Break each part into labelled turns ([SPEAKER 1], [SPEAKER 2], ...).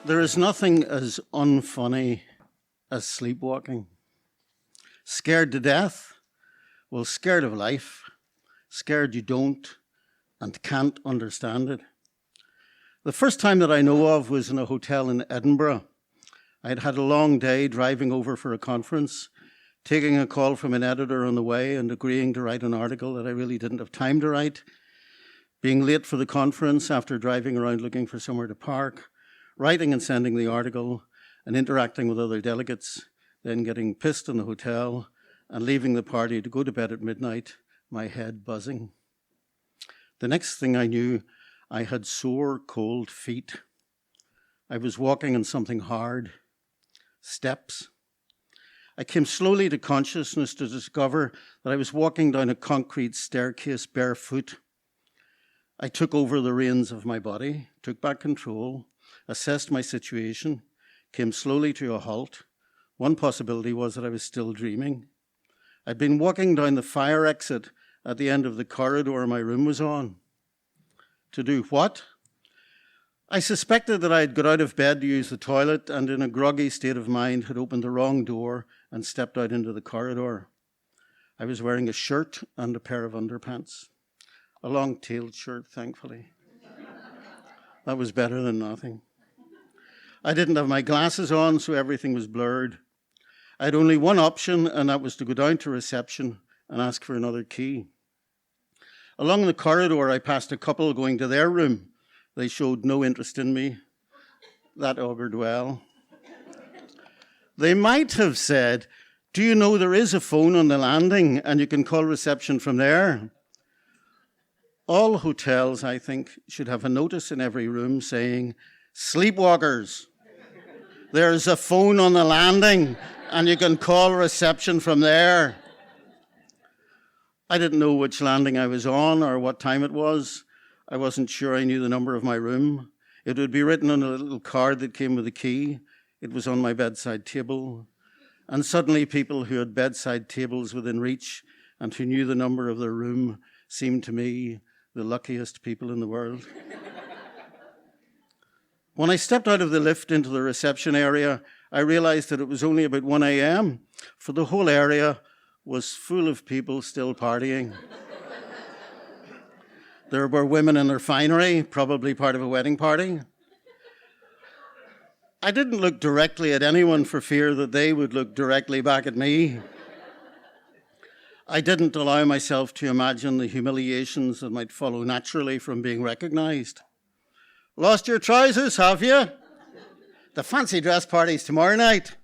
[SPEAKER 1] There is nothing as unfunny as sleepwalking. Scared to death? Well, scared of life. Scared you don't and can't understand it. The first time that I know of was in a hotel in Edinburgh. I had had a long day driving over for a conference, taking a call from an editor on the way and agreeing to write an article that I really didn't have time to write, being late for the conference after driving around looking for somewhere to park, writing and sending the article, and interacting with other delegates, then getting pissed in the hotel and leaving the party to go to bed at midnight, my head buzzing. The next thing I knew, I had sore, cold feet. I was walking on something hard, steps. I came slowly to consciousness to discover that I was walking down a concrete staircase barefoot. I took over the reins of my body, took back control, assessed my situation, came slowly to a halt. One possibility was that I was still dreaming. I'd been walking down the fire exit at the end of the corridor my room was on. To do what? I suspected that I had got out of bed to use the toilet and in a groggy state of mind had opened the wrong door and stepped out into the corridor. I was wearing a shirt and a pair of underpants. A long-tailed shirt, thankfully. That was better than nothing. I didn't have my glasses on, so everything was blurred. I had only one option, and that was to go down to reception and ask for another key. Along the corridor, I passed a couple going to their room. They showed no interest in me. That augured well. They might have said, "Do you know there is a phone on the landing and you can call reception from there?" All hotels, I think, should have a notice in every room saying, "Sleepwalkers, there's a phone on the landing and you can call reception from there." I didn't know which landing I was on or what time it was. I wasn't sure I knew the number of my room. It would be written on a little card that came with a key. It was on my bedside table. And suddenly people who had bedside tables within reach and who knew the number of their room seemed to me the luckiest people in the world. When I stepped out of the lift into the reception area, I realized that it was only about 1 a.m., for the whole area was full of people still partying. There were women in their finery, probably part of a wedding party. I didn't look directly at anyone for fear that they would look directly back at me. I didn't allow myself to imagine the humiliations that might follow naturally from being recognized. "Lost your trousers, have you? The fancy dress party's tomorrow night.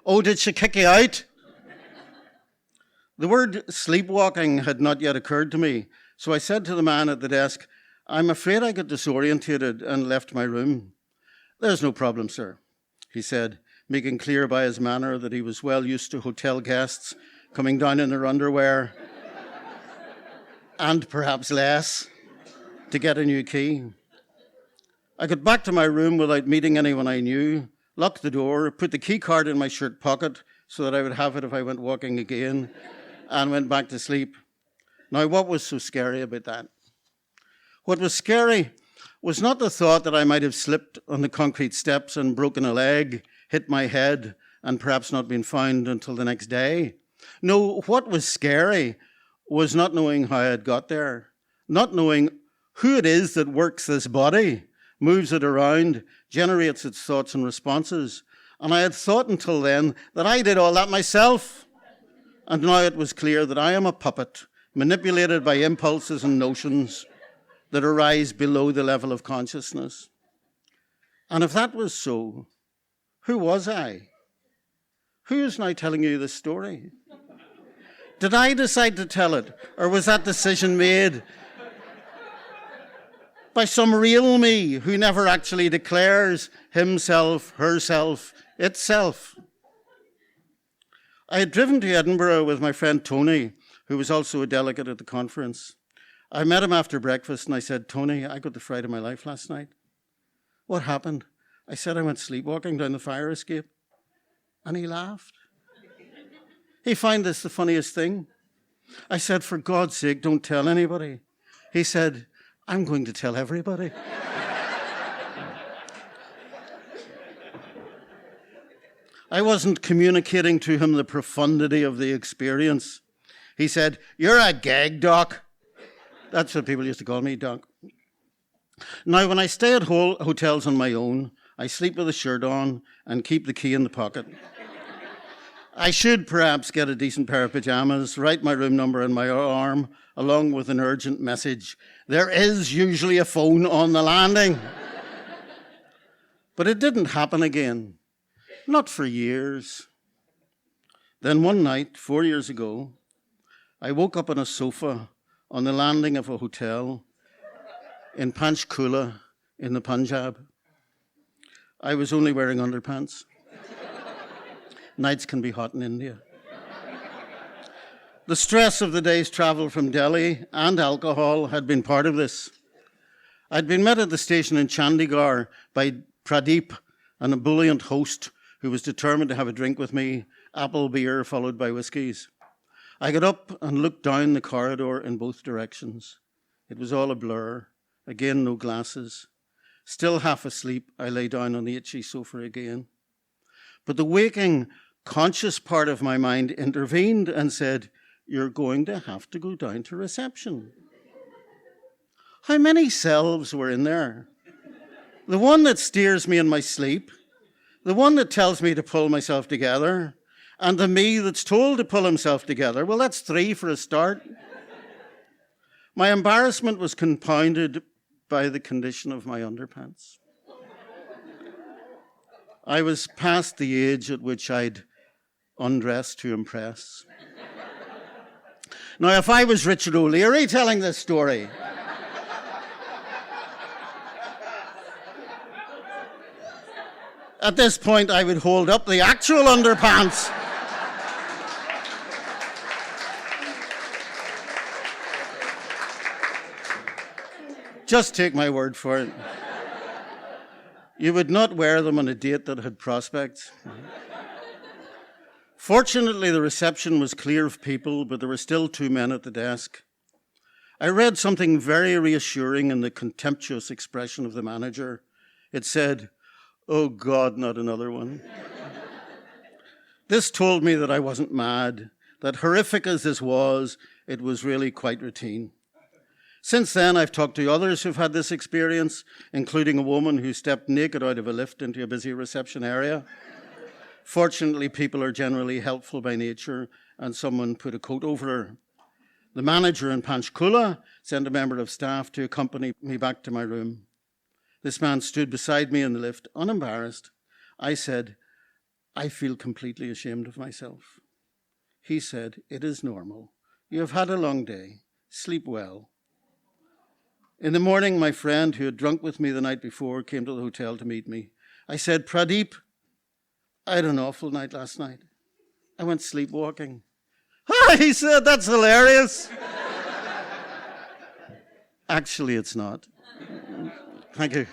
[SPEAKER 1] Oh, did she kick you out?" The word sleepwalking had not yet occurred to me, so I said to the man at the desk, "I'm afraid I got disorientated and left my room." "There's no problem, sir," he said, making clear by his manner that he was well used to hotel guests coming down in their underwear, and perhaps less, to get a new key. I got back to my room without meeting anyone I knew, locked the door, put the key card in my shirt pocket so that I would have it if I went walking again, and went back to sleep. Now, what was so scary about that? What was scary was not the thought that I might have slipped on the concrete steps and broken a leg, hit my head, and perhaps not been found until the next day. No, what was scary was not knowing how I had got there, not knowing who it is that works this body, moves it around, generates its thoughts and responses. And I had thought until then that I did all that myself. And now it was clear that I am a puppet, manipulated by impulses and notions that arise below the level of consciousness. And if that was so, who was I? Who is now telling you this story? Did I decide to tell it, or was that decision made by some real me who never actually declares himself, herself, itself? I had driven to Edinburgh with my friend Tony, who was also a delegate at the conference. I met him after breakfast and I said, "Tony, I got the fright of my life last night." "What happened?" I said, "I went sleepwalking down the fire escape." And he laughed. He found this the funniest thing. I said, "For God's sake, don't tell anybody." He said, "I'm going to tell everybody." I wasn't communicating to him the profundity of the experience. He said, "You're a gag, Doc." That's what people used to call me, Doc. Now, when I stay at hotels on my own, I sleep with a shirt on and keep the key in the pocket. I should perhaps get a decent pair of pajamas, write my room number on my arm, along with an urgent message. There is usually a phone on the landing. But it didn't happen again. Not for years. Then one night, 4 years ago, I woke up on a sofa on the landing of a hotel in Panchkula in the Punjab. I was only wearing underpants. Nights can be hot in India. The stress of the day's travel from Delhi and alcohol had been part of this. I'd been met at the station in Chandigarh by Pradeep, an ebullient host who was determined to have a drink with me, apple beer followed by whiskies. I got up and looked down the corridor in both directions. It was all a blur. Again, no glasses. Still half asleep, I lay down on the itchy sofa again. But the waking, conscious part of my mind intervened and said, "You're going to have to go down to reception." How many selves were in there? The one that steers me in my sleep, the one that tells me to pull myself together, and the me that's told to pull himself together. Well, that's 3 for a start. My embarrassment was compounded by the condition of my underpants. I was past the age at which I'd undress to impress. Now, if I was Richard O'Leary telling this story, at this point I would hold up the actual underpants. Just take my word for it. You would not wear them on a date that had prospects. Fortunately, the reception was clear of people, but there were still 2 men at the desk. I read something very reassuring in the contemptuous expression of the manager. It said, "Oh God, not another one." This told me that I wasn't mad, that horrific as this was, it was really quite routine. Since then, I've talked to others who've had this experience, including a woman who stepped naked out of a lift into a busy reception area. Fortunately, people are generally helpful by nature, and someone put a coat over her. The manager in Panchkula sent a member of staff to accompany me back to my room. This man stood beside me in the lift, unembarrassed. I said, "I feel completely ashamed of myself." He said, "It is normal. You have had a long day. Sleep well." In the morning, my friend who had drunk with me the night before came to the hotel to meet me. I said, "Pradeep, I had an awful night last night. I went sleepwalking." "Ah," he said, "that's hilarious." Actually, it's not. Thank you.